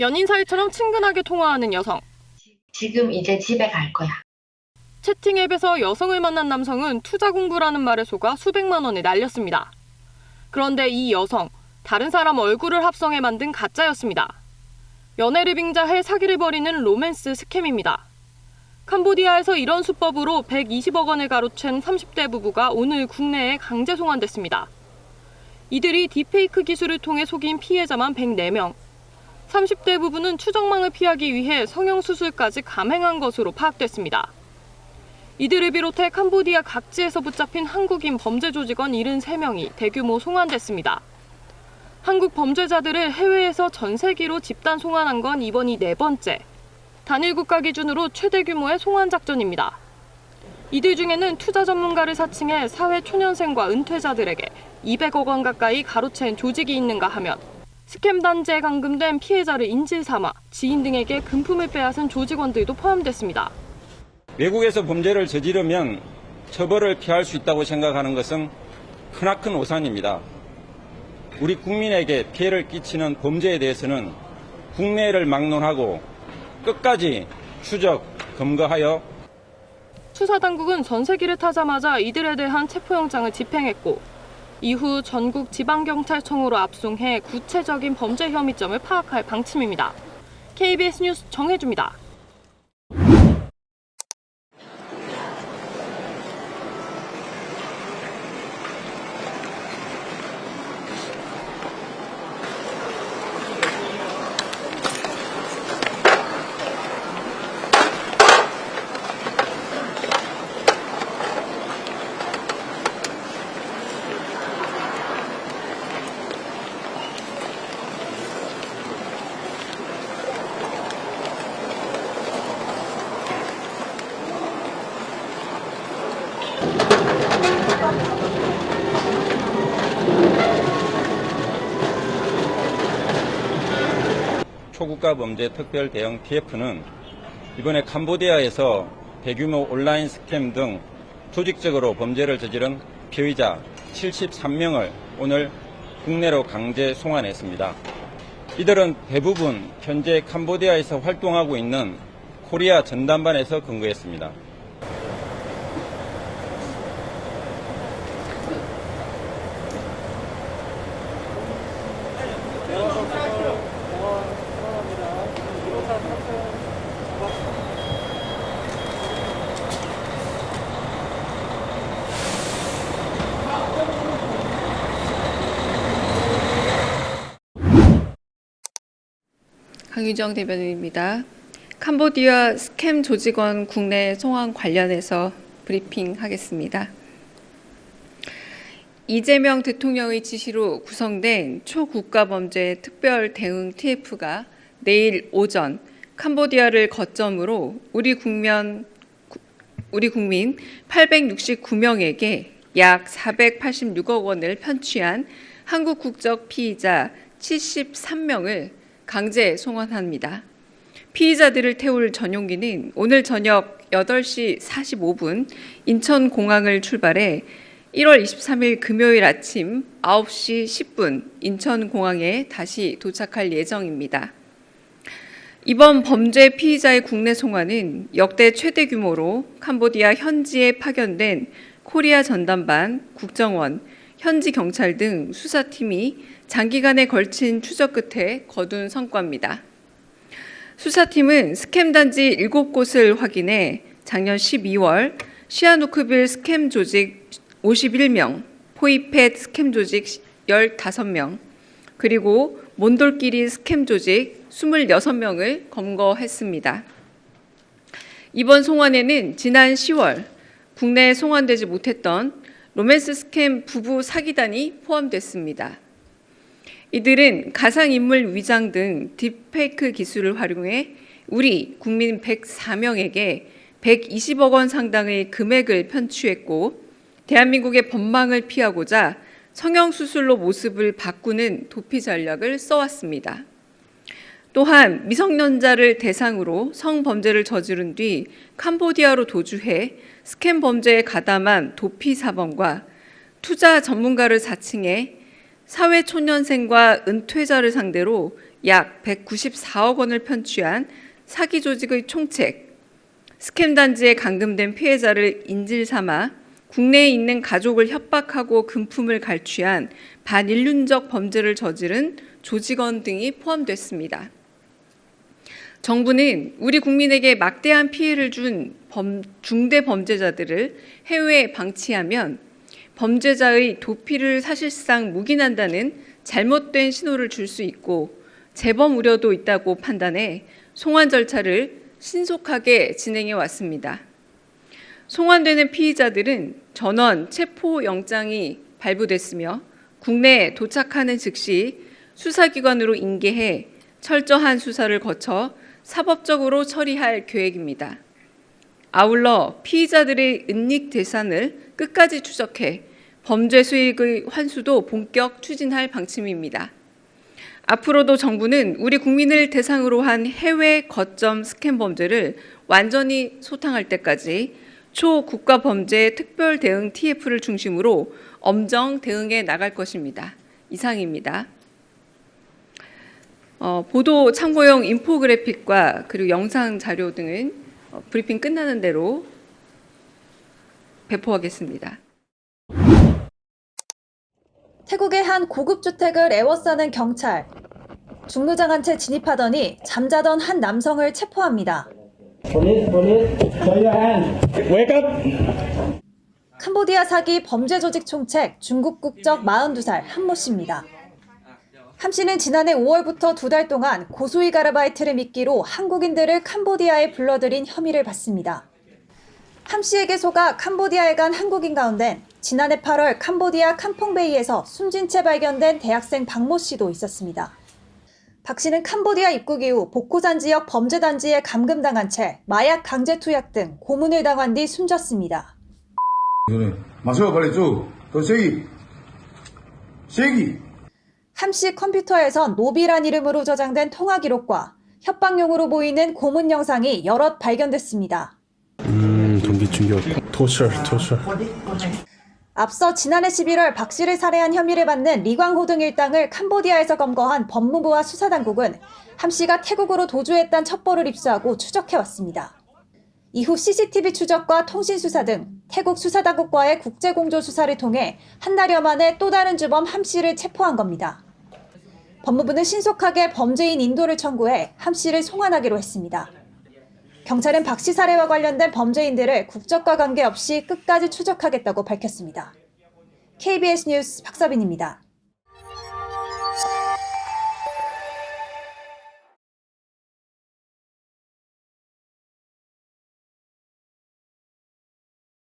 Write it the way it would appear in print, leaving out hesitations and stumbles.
연인 사이처럼 친근하게 통화하는 여성. 지금 이제 집에 갈 거야. 채팅 앱에서 여성을 만난 남성은 투자 공부라는 말에 속아 수백만 원을 날렸습니다. 그런데 이 여성, 다른 사람 얼굴을 합성해 만든 가짜였습니다. 연애를 빙자해 사기를 벌이는 로맨스 스캠입니다. 캄보디아에서 이런 수법으로 120억 원을 가로챈 30대 부부가 오늘 국내에 강제 송환됐습니다. 이들이 딥페이크 기술을 통해 속인 피해자만 104명. 30대 부부는 추정망을 피하기 위해 성형수술까지 감행한 것으로 파악됐습니다. 이들을 비롯해 캄보디아 각지에서 붙잡힌 한국인 범죄 조직원 73명이 대규모 송환됐습니다. 한국 범죄자들을 해외에서 전 세기로 집단 송환한 건 이번이 4번째. 단일 국가 기준으로 최대 규모의 송환 작전입니다. 이들 중에는 투자 전문가를 사칭해 사회 초년생과 은퇴자들에게 200억 원 가까이 가로챈 조직이 있는가 하면 스캠 단지에 감금된 피해자를 인질 삼아 지인 등에게 금품을 빼앗은 조직원들도 포함됐습니다. 외국에서 범죄를 저지르면 처벌을 피할 수 있다고 생각하는 것은 크나큰 오산입니다. 우리 국민에게 피해를 끼치는 범죄에 대해서는 국내를 막론하고 끝까지 추적, 검거하여 수사당국은 전세기를 타자마자 이들에 대한 체포영장을 집행했고 이후 전국 지방경찰청으로 압송해 구체적인 범죄 혐의점을 파악할 방침입니다. KBS 뉴스 정혜주입니다. 초국가 범죄 특별 대응 TF는 이번에 캄보디아에서 대규모 온라인 스캠 등 조직적으로 범죄를 저지른 피의자 73명을 오늘 국내로 강제 송환했습니다. 이들은 대부분 현재 캄보디아에서 활동하고 있는 코리아 전담반에서 근무했습니다. 강유정 대변인입니다. 캄보디아 스캠 조직원 국내 송환 관련해서 브리핑하겠습니다. 이재명 대통령의 지시로 구성된 초국가범죄 특별 대응 TF가 내일 오전 캄보디아를 거점으로 우리 국민 869명에게 약 486억 원을 편취한 한국 국적 피의자 73명을 강제 송환합니다. 피의자들을 태울 전용기는 오늘 저녁 8시 45분 인천공항을 출발해 1월 23일 금요일 아침 9시 10분 인천공항에 다시 도착할 예정입니다. 이번 범죄 피의자의 국내 송환은 역대 최대 규모로 캄보디아 현지에 파견된 코리아 전담반, 국정원, 현지 경찰 등 수사팀이 장기간에 걸친 추적 끝에 거둔 성과입니다. 수사팀은 스캠 단지 7곳을 확인해 작년 12월 시아누크빌 스캠 조직 51명, 포이펫 스캠 조직 15명, 그리고 몬돌끼리 스캠 조직 26명을 검거했습니다. 이번 송환에는 지난 10월 국내에 송환되지 못했던 로맨스 스캠 부부 사기단이 포함됐습니다. 이들은 가상인물 위장 등 딥페이크 기술을 활용해 우리 국민 104명에게 120억 원 상당의 금액을 편취했고 대한민국의 법망을 피하고자 성형수술로 모습을 바꾸는 도피 전략을 써왔습니다. 또한 미성년자를 대상으로 성범죄를 저지른 뒤 캄보디아로 도주해 스캠 범죄에 가담한 도피 사범과 투자 전문가를 사칭해 사회초년생과 은퇴자를 상대로 약 194억 원을 편취한 사기 조직의 총책, 스캠 단지에 감금된 피해자를 인질 삼아 국내에 있는 가족을 협박하고 금품을 갈취한 반인륜적 범죄를 저지른 조직원 등이 포함됐습니다. 정부는 우리 국민에게 막대한 피해를 준 중대 범죄자들을 해외에 방치하면 범죄자의 도피를 사실상 묵인한다는 잘못된 신호를 줄 수 있고 재범 우려도 있다고 판단해 송환 절차를 신속하게 진행해 왔습니다. 송환되는 피의자들은 전원 체포영장이 발부됐으며 국내에 도착하는 즉시 수사기관으로 인계해 철저한 수사를 거쳐 사법적으로 처리할 계획입니다. 아울러 피의자들의 은닉 재산을 끝까지 추적해 범죄 수익의 환수도 본격 추진할 방침입니다. 앞으로도 정부는 우리 국민을 대상으로 한 해외 거점 스캠 범죄를 완전히 소탕할 때까지 초국가 범죄 특별 대응 TF를 중심으로 엄정 대응해 나갈 것입니다. 이상입니다. 보도 참고용 인포그래픽과 그리고 영상 자료 등은 브리핑 끝나는 대로 배포하겠습니다. 태국의 한 고급 주택을 에워싸는 경찰. 중무장 한 채 진입하더니 잠자던 한 남성을 체포합니다. 캄보디아 사기 범죄 조직 총책 중국 국적 42살 한모 씨입니다. 함 씨는 지난해 5월부터 2달 동안 고수익 아르바이트를 미끼로 한국인들을 캄보디아에 불러들인 혐의를 받습니다. 함 씨에게 속아 캄보디아에 간 한국인 가운데 지난해 8월 캄보디아 캄퐁베이에서 숨진 채 발견된 대학생 박모 씨도 있었습니다. 박 씨는 캄보디아 입국 이후 보코산 지역 범죄단지에 감금당한 채 마약 강제 투약 등 고문을 당한 뒤 숨졌습니다. 함 씨 컴퓨터에선 노비란 이름으로 저장된 통화 기록과 협박용으로 보이는 고문 영상이 여럿 발견됐습니다. 동기 충격. 토처. 앞서 지난해 11월 박 씨를 살해한 혐의를 받는 리광호 등 일당을 캄보디아에서 검거한 법무부와 수사당국은 함 씨가 태국으로 도주했다는 첩보를 입수하고 추적해왔습니다. 이후 CCTV 추적과 통신수사 등 태국 수사당국과의 국제공조 수사를 통해 한 달여 만에 또 다른 주범 함 씨를 체포한 겁니다. 법무부는 신속하게 범죄인 인도를 청구해 함 씨를 송환하기로 했습니다. 경찰은 박 씨 살해와 관련된 범죄인들을 국적과 관계없이 끝까지 추적하겠다고 밝혔습니다. KBS 뉴스 박서빈입니다.